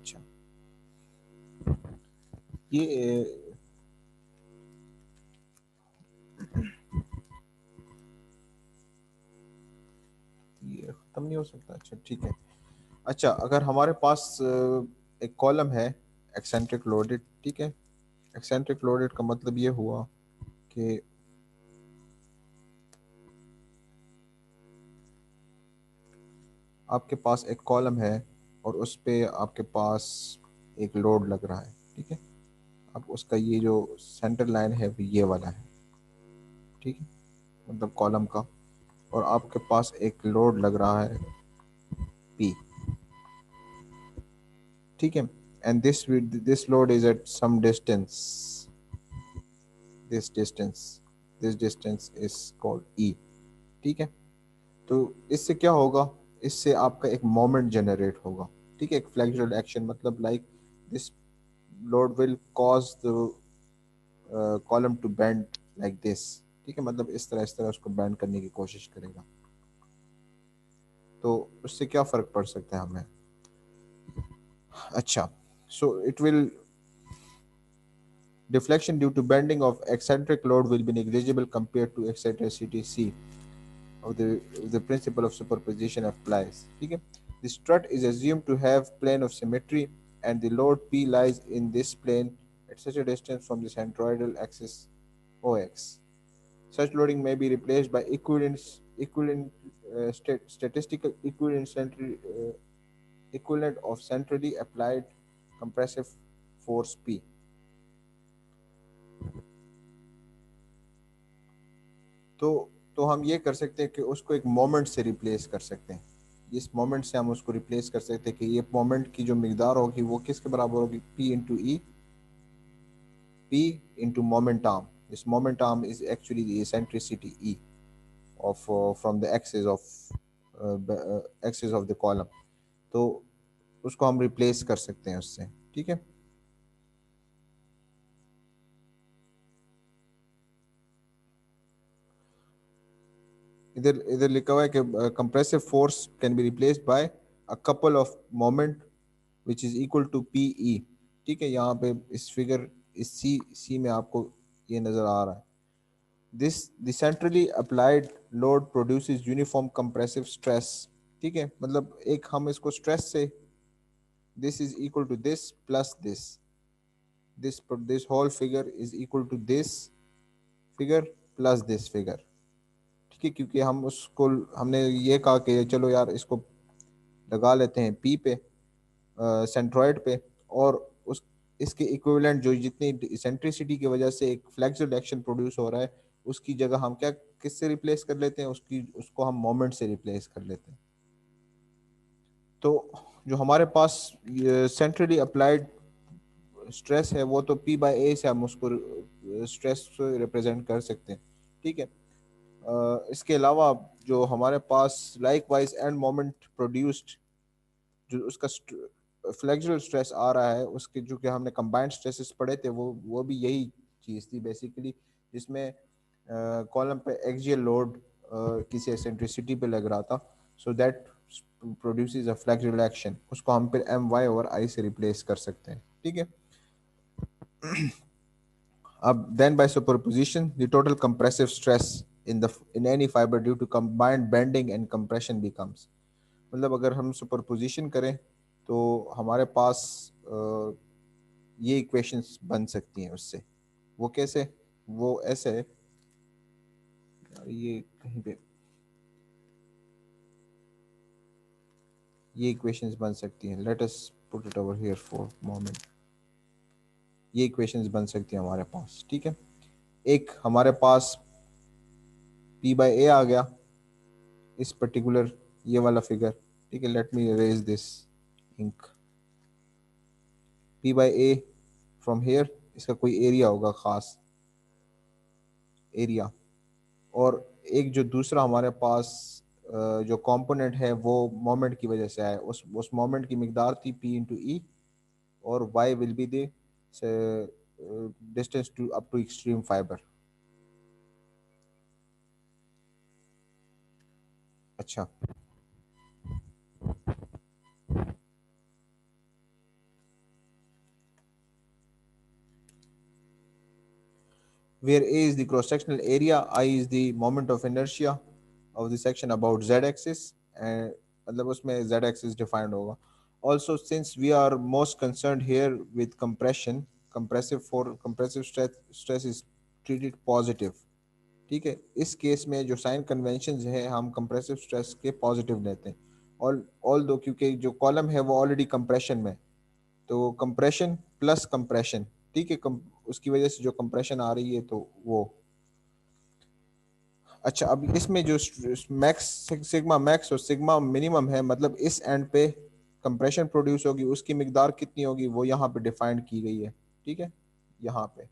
अच्छा, ये ये खत्म नहीं हो सकता। अच्छा ठीक है। अच्छा, अगर हमारे पास एक कॉलम है एक्सेंट्रिक लोडेड, ठीक है। एक्सेंट्रिक लोडेड का मतलब ये हुआ कि आपके पास एक कॉलम है और उस पे आपके पास एक लोड लग रहा है, ठीक है। अब उसका ये जो सेंटर लाइन है वो ये वाला है, ठीक है, मतलब कॉलम का। और आपके पास एक लोड लग रहा है पी, ठीक है। And this load is at some distance, this distance this distance is called e, ठीक है। तो इससे क्या होगा, इससे आपका एक मोमेंट जनरेट होगा, ठीक है, एक फ्लेक्सुरल एक्शन, मतलब like this load will cause the column to bend like this, ठीक है, मतलब इस तरह उसको बेंड करने की कोशिश करेगा। तो उससे क्या फर्क पड़ सकता है हमें। अच्छा, सो it will deflection due to bending of eccentric load will be negligible compared to eccentricity c of the principle of superposition applies, ठीक है। The strut is assumed to have plane of symmetry and the load p lies in this plane at such a distance from the centroidal axis ox. Such loading may be replaced by statistical equivalent of centrally applied compressive force P. तो तो हम ये कर सकते हैं कि उसको एक मोमेंट से रिप्लेस कर सकते हैं। इस मोमेंट से हम उसको रिप्लेस कर सकते हैं कि ये मोमेंट की जो मिकदार होगी वो किसके बराबर होगी, P into E, P into moment arm. This moment arm is actually the eccentricity E of from the axis of the column। तो उसको हम रिप्लेस कर सकते हैं उससे, ठीक है। इधर इधर लिखा हुआ है कि compressive force can be replaced by a couple of moment which is equal to p e, ठीक है। यहाँ पे इस फिगर, इस सी में आपको ये नजर आ रहा है। This the centrally applied load produces uniform compressive stress, ठीक है, मतलब एक हम इसको स्ट्रेस से, this is equal to this plus this whole figure is equal to this figure plus this figure, ठीक है। क्योंकि हम उसको, हमने ये कहा कि चलो यार इसको लगा लेते हैं पी पे, सेंट्रॉइड पे, और उस इसके इक्विवेलेंट जो जितनी इसेंट्रिसिटी की वजह से एक फ्लेक्सिबल एक्शन प्रोड्यूस हो रहा है, उसकी जगह हम क्या, किससे रिप्लेस कर लेते हैं, उसकी उसको हम मोमेंट से रिप्लेस कर लेते हैं। तो जो हमारे पास सेंट्रली अप्लाइड स्ट्रेस है वो तो पी बाई ए से हम उसको स्ट्रेस रिप्रेजेंट कर सकते हैं, ठीक है। इसके अलावा जो हमारे पास likewise and moment produced, जो उसका फ्लेक्सुरल स्ट्रेस आ रहा है, उसके जो कि हमने कंबाइंड स्ट्रेसेस पढ़े थे, वो भी यही चीज़ थी बेसिकली, जिसमें कॉलम पे एक्सियल लोड किसी एसेंट्रिसिटी पे लग रहा था, so that produces a flexural action. उसको हम फिर एम वाई ओवर आई से रिप्लेस कर सकते हैं, ठीक है। अब then by superposition the total compressive stress in any fiber due to combined bending and compression becomes, मतलब अगर हम सुपरपोजिशन करें तो हमारे पास ये इक्वेशंस बन सकती हैं उससे। वो कैसे, वो ऐसे है, ये कहीं पे ये इक्वेशंस बन सकती हैं। Let us put it over here for moment. ये इक्वेशंस बन सकती हैं हमारे पास, ठीक है। एक हमारे पास पी बाई ए आ गया, इस पर्टिकुलर ये वाला फिगर, ठीक है। Let me erase this ink. P by a from here, इसका कोई एरिया होगा, खास एरिया। और एक जो दूसरा हमारे पास जो कंपोनेंट है वो मोमेंट की वजह से आया, उस मोमेंट की मिकदार थी पी इंटू ई, और y will be the distance to up to extreme fibre. अच्छा, where A is the cross-sectional area, I is the moment of inertia of the section about z-axis, and मतलब उसमें z-axis defined होगा. Also, since we are most concerned here with compression, compressive stress is treated positive. ठीक है, इस case में जो sign convention है हम कंप्रेसिव स्ट्रेस के पॉजिटिव लेते हैं. और ऑल दो क्योंकि जो कॉलम है वो ऑलरेडी कंप्रेशन में, तो कंप्रेशन प्लस कंप्रेशन, ठीक है, उसकी वजह से जो कंप्रेशन आ रही है तो वो. अच्छा, अब इसमें जो मैक्स सिग्मा मैक्स और सिग्मा मिनिमम है, मतलब इस एंड पे कंप्रेशन प्रोड्यूस होगी, उसकी मिकदार कितनी होगी वो यहाँ पे डिफाइंड की गई है. ठीक है, यहाँ पे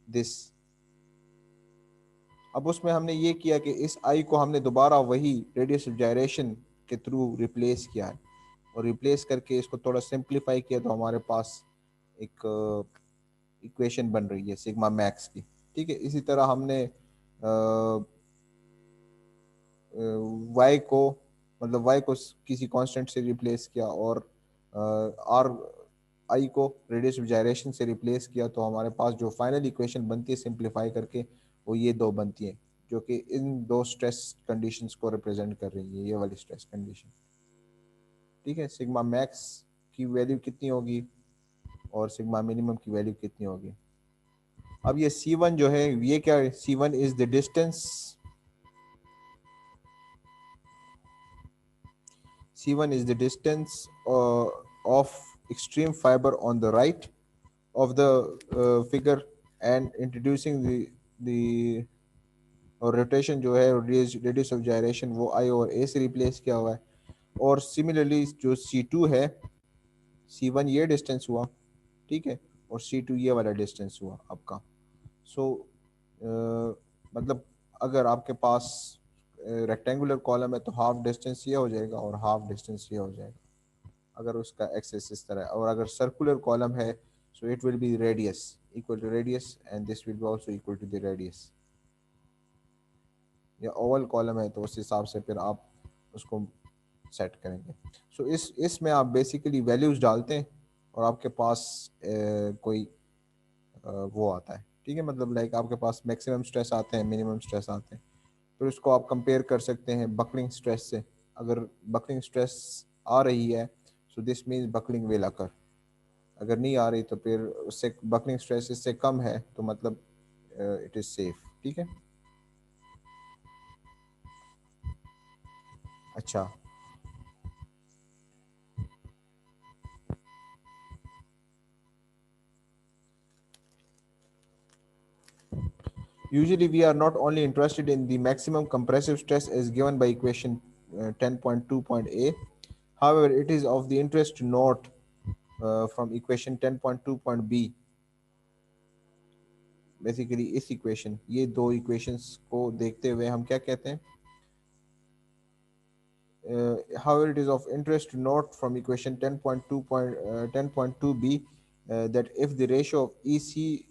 दिस. अब उसमें हमने ये किया कि इस आई को हमने दोबारा वही रेडियस ऑफ जायरेशन के थ्रू रिप्लेस किया है, और रिप्लेस करके इसको थोड़ा सिंप्लीफाई किया तो हमारे पास एक इक्वेशन बन रही है सिग्मा मैक्स की. ठीक है, इसी तरह हमने वाई को, मतलब वाई को किसी कांस्टेंट से रिप्लेस किया, और आर आई को रेडियस ऑफ जायरेशन से रिप्लेस किया, तो हमारे पास जो फाइनल इक्वेशन बनती है सिंप्लीफाई करके वो ये दो बनती है, जो कि इन दो स्ट्रेस कंडीशंस को रिप्रेजेंट कर रही है, ये वाली स्ट्रेस कंडीशन. ठीक है, सिग्मा मैक्स की वैल्यू कितनी होगी और सिग्मा मिनिमम की वैल्यू कितनी होगी. अब ये C1 जो है ये क्या है, C1 is the distance, C1 is the distance of extreme fiber on the right of the figure, and introducing the और रोटेशन जो है रेडियस ऑफ जायरेशन वो आई और ए से रिप्लेस किया हुआ है. और सिमिलरली जो C2 है, C1 ये डिस्टेंस हुआ, ठीक है, और C2 ये वाला डिस्टेंस हुआ आपका. सो मतलब अगर आपके पास रेक्टेंगुलर कॉलम है तो हाफ डिस्टेंस ये हो जाएगा और हाफ डिस्टेंस ये हो जाएगा, अगर उसका एक्सेस इस तरह है. और अगर सर्कुलर कॉलम है so it will be radius equal to radius, and this will be also equal to the radius. या ओवल कॉलम है तो उस हिसाब से फिर आप उसको सेट करेंगे. सो इसमें आप बेसिकली वैल्यूज डालते हैं और आपके पास कोई वो आता है. ठीक है, मतलब लाइक आपके पास मैक्सिमम स्ट्रेस आते हैं, मिनिमम स्ट्रेस आते हैं, फिर उसको आप कंपेयर कर सकते हैं बकलिंग स्ट्रेस से. अगर बकलिंग स्ट्रेस आ रही है so this means buckling will occur. अगर नहीं आ रही तो फिर उससे बकलिंग स्ट्रेस इससे कम है तो मतलब इट इज सेफ. ठीक है. अच्छा, usually we are not only interested in the maximum compressive stress as given by equation 10.2.a. However, it is of the interest to note from equation 10.2.b, basically इस equation, ये दो equations को देखते हुए हम क्या कहते हैं. However, it is of interest to note from equation 10.2b that if the ratio of EC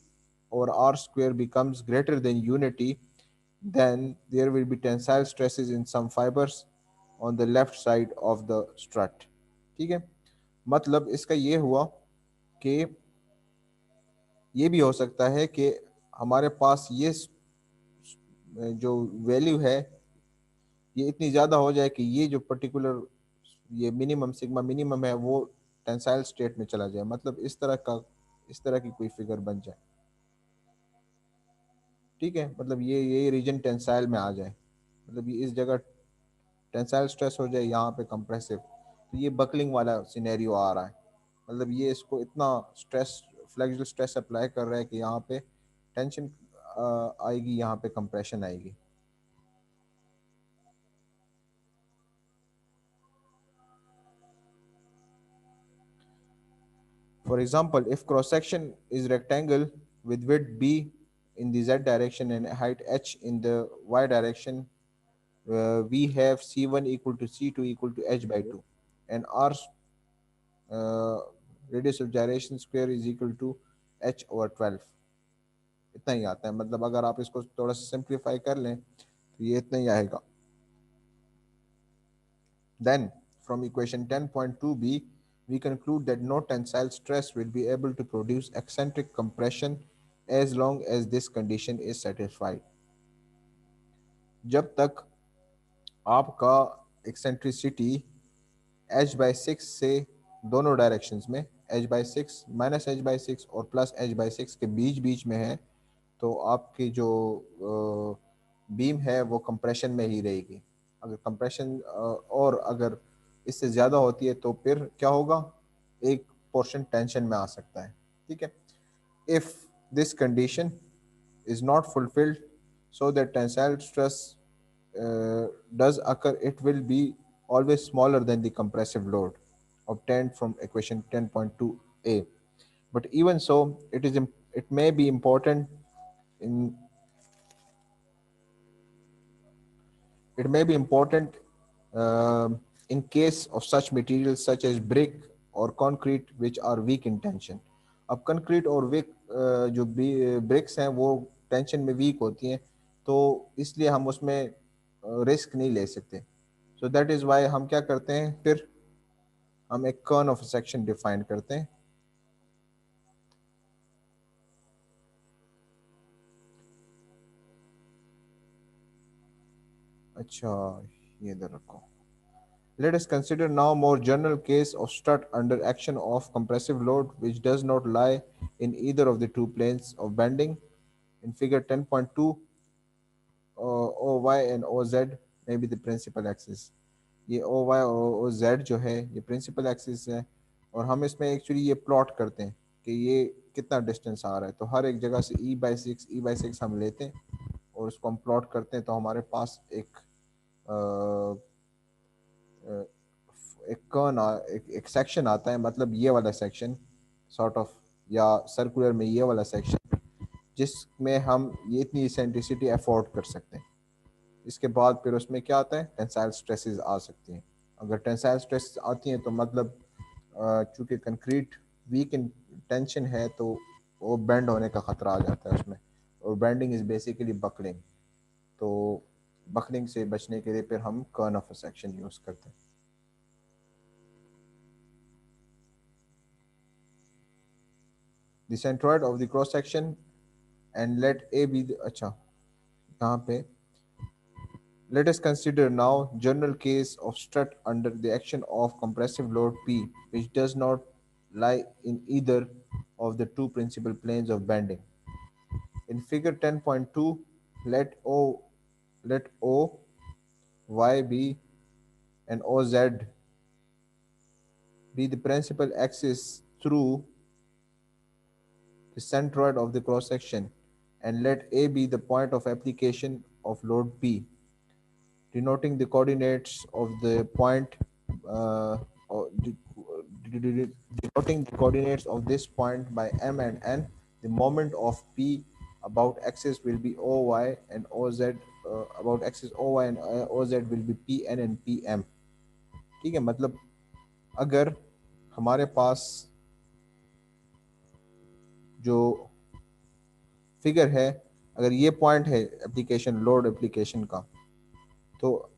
over R square becomes greater than unity, then there will be tensile stresses in some fibers on the left side of the strut. ठीक है, मतलब इसका ये हुआ कि ये भी हो सकता है कि हमारे पास ये जो वैल्यू है ये इतनी ज़्यादा हो जाए कि ये जो पर्टिकुलर ये मिनिमम सिग्मा मिनिमम है वो टेंसाइल स्टेट में चला जाए, मतलब इस तरह की कोई फिगर बन जाए. ठीक है, मतलब ये रीजन टेंसाइल में आ जाए, मतलब ये इस जगह टेंसाइल स्ट्रेस हो जाए, यहाँ पे कंप्रेसिव, तो ये बकलिंग वाला सिनेरियो आ रहा है. मतलब ये इसको इतना स्ट्रेस, फ्लेक्सुरल स्ट्रेस अप्लाई कर रहा है कि यहाँ पे टेंशन आएगी, यहाँ पे कंप्रेशन आएगी. For example, if cross section is rectangle with width b in the z direction and height h in the y direction, we have C1 equal to C2 equal to h by 2, and r uh, radius of gyration square is equal to h over 12. इतना ही आता है, मतलब अगर आप इसको थोड़ा सा simplify कर लें तो ये इतना ही आएगा. Then, from equation 10.2b, we conclude that no tensile stress will be able to produce eccentric compression as long as this condition is satisfied. जब तक आपका एक्सेंट्रिसिटी h/6 से दोनों डायरेक्शंस में h/6 -h/6 और +h/6 के बीच बीच में है, तो आपकी जो बीम है वो कंप्रेशन में ही रहेगी। अगर कंप्रेशन और अगर इससे ज़्यादा होती है तो फिर क्या होगा, एक पोर्शन टेंशन में आ सकता है। ठीक है, if this condition is not fulfilled, so that tensile stress does occur, it will be always smaller than the compressive load obtained from equation 10.2a. But even so, it may be important in it may be important in case of such materials such as brick or concrete which are weak in tension. अब concrete और week जो BRICS हैं वो tension में week होती हैं, तो इसलिए हम उसमें रिस्क नहीं ले सकते। सो दैट इज़ वाई हम क्या करते हैं, फिर हम एक कर्न ऑफ सेक्शन डिफाइन करते हैं। अच्छा, ये इधर रखो। Let us consider now more general case of strut under action of compressive load which does not lie in either of the two planes of bending. In figure 10.2, OY and OZ may be the principal axis. ये OY और OZ जो है ये principal axis है, और हम इसमें actually ये प्लॉट करते हैं कि ये कितना डिस्टेंस आ रहा है। तो हर एक जगह से E/6 हम लेते हैं और उसको हम प्लॉट करते हैं, तो हमारे पास एक कर्न एक सेक्शन आता है, मतलब ये वाला सेक्शन सॉर्ट ऑफ, या सर्कुलर में ये वाला सेक्शन जिसमें हम ये इतनी इसेंट्रिसिटी अफोर्ड कर सकते हैं। इसके बाद फिर उसमें क्या आता है, टेंसाइल स्ट्रेसेस आ सकती हैं। अगर टेंसाइल स्ट्रेस आती हैं तो मतलब चूंकि कंक्रीट वीक इन टेंशन है तो वो बेंड होने का ख़तरा आ जाता है उसमें, और बेंडिंग इज़ बेसिकली बकलिंग। तो बकलिंग से बचने के लिए फिर हम कर्न ऑफ अ सेक्शन यूज़ करते हैं। The centroid of the cross section and let A be the, अच्छा यहाँ पे let us consider now general case of strut under the action of compressive load P which does not lie in either of the two principal planes of bending. In figure 10.2, let O Y B and OZ be the principal axis through the centroid of the cross section, and let A be the point of application of load P, denoting the coordinates of the point uh, denoting the coordinates of this point by M and N. The moment of P about axis will be OY and OZ, about axis OY and OZ will be PN and PM. ठीक है, मतलब अगर हमारे पास जो figure है, अगर ये point है एप्लीकेशन लोड एप्लीकेशन का, तो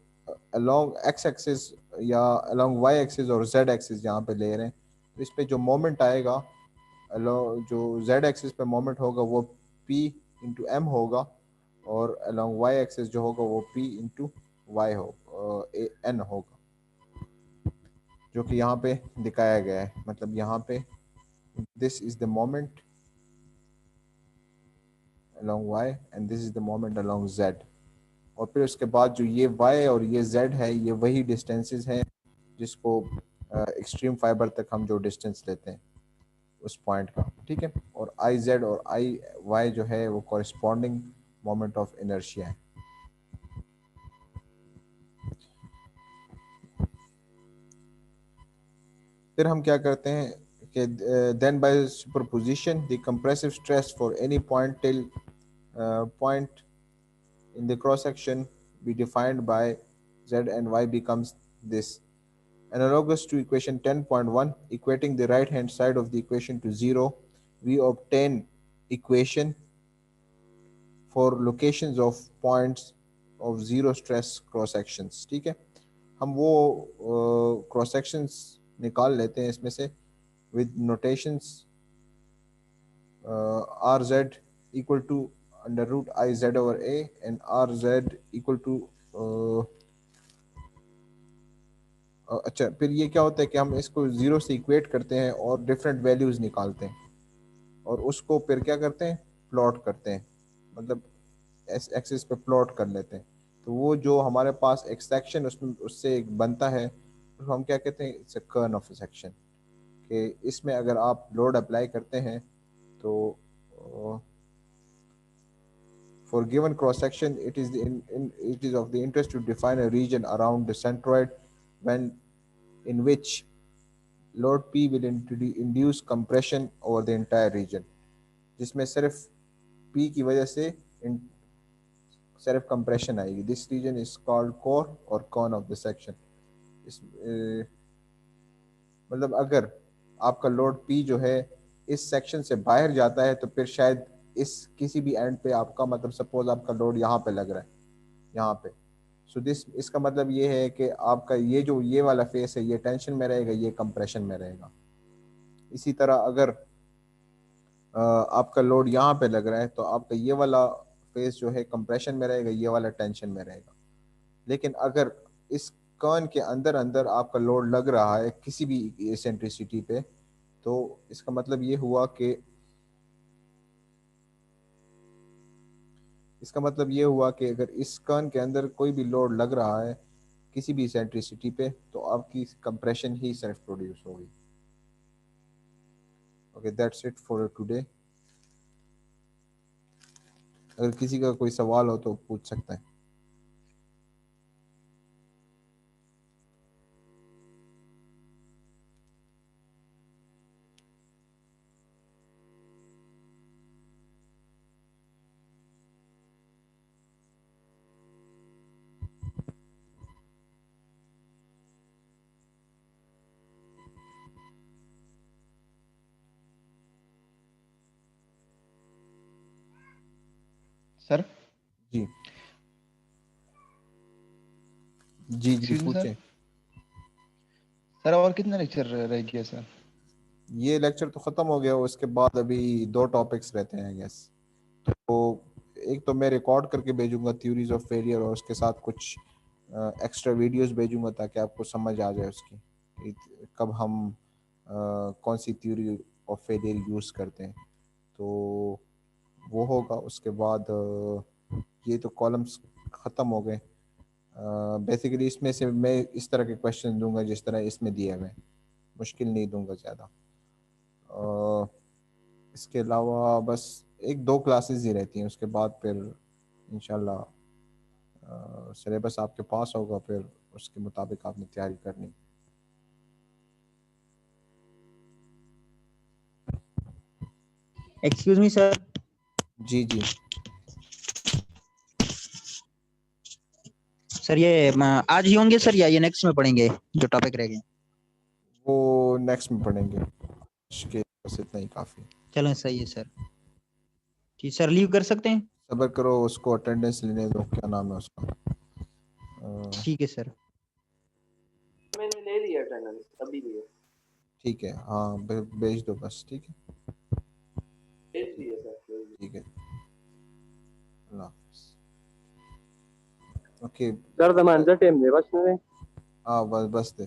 अलोंग एक्स एक्सिस या अलोंग वाई एक्सिस और जेड एक्सिस यहाँ पे ले रहे हैं, तो इस पे जो मोमेंट आएगा, अलोंग जो जेड एक्सिस पे मोमेंट होगा वो P इंटू एम होगा, और अलोंग वाई एक्सिस जो होगा वो P इंटू वाई हो एन होगा, जो कि यहाँ पे दिखाया गया है। मतलब यहाँ पे this is the moment along y and this is the moment along z, और फिर उसके बाद जो ये y और ये z है ये वही डिस्टेंसेस हैं जिसको एक्सट्रीम फाइबर तक हम जो डिस्टेंस लेते हैं उस पॉइंट का। ठीक है, और आई जेड और आई वाई जो है वो कॉरेस्पॉन्डिंग मोमेंट ऑफ इनर्शिया है। फिर हम क्या करते हैं कि then by superposition the compressive stress for any point till point in the cross section be defined by z and y becomes this. Analogous to equation 10.1, equating the right hand side of the equation to 0, we obtain equation for locations of points of zero stress cross sections। ठीक है, हम वो cross sections निकाल लेते हैं इसमें से with notations RZ equal to under root I z over a and r z equal to अच्छा, फिर ये क्या होता है कि हम इसको जीरो से इक्वेट करते हैं और डिफरेंट वैल्यूज निकालते हैं और उसको फिर क्या करते हैं, प्लॉट करते हैं, मतलब एस एक्सिस पे प्लॉट कर लेते हैं। तो वो जो हमारे पास एक सेक्शन उसमें उससे एक बनता है, उसको हम क्या कहते हैं, इट्स अ कर्न ऑफ अ सेक्शन। कि इसमें अगर आप लोड अप्लाई करते हैं तो for given cross section it is it is of the interest to define a region around the centroid when in which load P will induce compression over the entire region, जिसमें सिर्फ P की वजह से सिर्फ compression आएगी। This region is called core और kern of the section. इस मतलब अगर आपका लोड P जो है इस सेक्शन से बाहर जाता है तो फिर शायद इस किसी भी एंड पे आपका, मतलब सपोज आपका लोड यहाँ पे लग रहा है, यहाँ पे, सो दिस इसका मतलब ये है कि आपका ये जो ये वाला फेस है ये टेंशन में रहेगा, ये कंप्रेशन में रहेगा। इसी तरह अगर आपका लोड यहाँ पे लग रहा है तो आपका ये वाला फेस जो है कंप्रेशन में रहेगा, ये वाला टेंशन में रहेगा। लेकिन अगर इस कर्न के अंदर अंदर आपका लोड लग रहा है किसी भी एसेंट्रिसिटी पे, तो इसका मतलब ये हुआ कि अगर इस कर्न के अंदर कोई भी लोड लग रहा है किसी भी एसेंट्रिसिटी पे तो आपकी कंप्रेशन ही सिर्फ प्रोड्यूस होगी। Okay, that's it for today. अगर किसी का कोई सवाल हो तो पूछ सकते हैं। सर जी जी जी एक्सक्यूज मी सर। पूछें। सर और कितना लेक्चर रह गया सर? ये लेक्चर तो ख़त्म हो गया, उसके बाद अभी 2 टॉपिक्स रहते हैं गैस। तो एक तो मैं रिकॉर्ड करके भेजूंगा थ्योरीज ऑफ फेलियर और उसके साथ कुछ एक्स्ट्रा वीडियोस भेजूंगा ताकि आपको समझ आ जाए उसकी कि कब हम कौन सी थ्योरी ऑफ फेलियर यूज़ करते हैं। तो वो होगा। उसके बाद ये तो कॉलम्स ख़त्म हो गए। बेसिकली इसमें से मैं इस तरह के क्वेश्चन दूंगा जिस तरह इसमें दिए हुए हैं, मुश्किल नहीं दूंगा ज़्यादा। इसके अलावा बस 1-2 क्लासेस ही रहती हैं, उसके बाद फिर इंशाल्लाह सिलेबस आपके पास होगा, फिर उसके मुताबिक आपने तैयारी करनी। Excuse me sir. जी जी सर ये आज ही होंगे सर या ये नेक्स्ट में पढ़ेंगे जो टॉपिक रह गए? वो नेक्स्ट में पढ़ेंगे, इसके बस इतना ही काफ़ी। चलो सही है सर। ठीक सर, लीव कर सकते हैं? सब्र करो, उसको अटेंडेंस लेने दो, क्या नाम है उसका। ठीक है सर। मैंने ले लिया अटेंडेंस अभी भी। ठीक है, हाँ भेज दो बस। ठीक है भेज दिया सर। ठीक है, अल्लाह हाफिज़। ओके सर दमान टाइम दे बस ने। हाँ बस बस दे।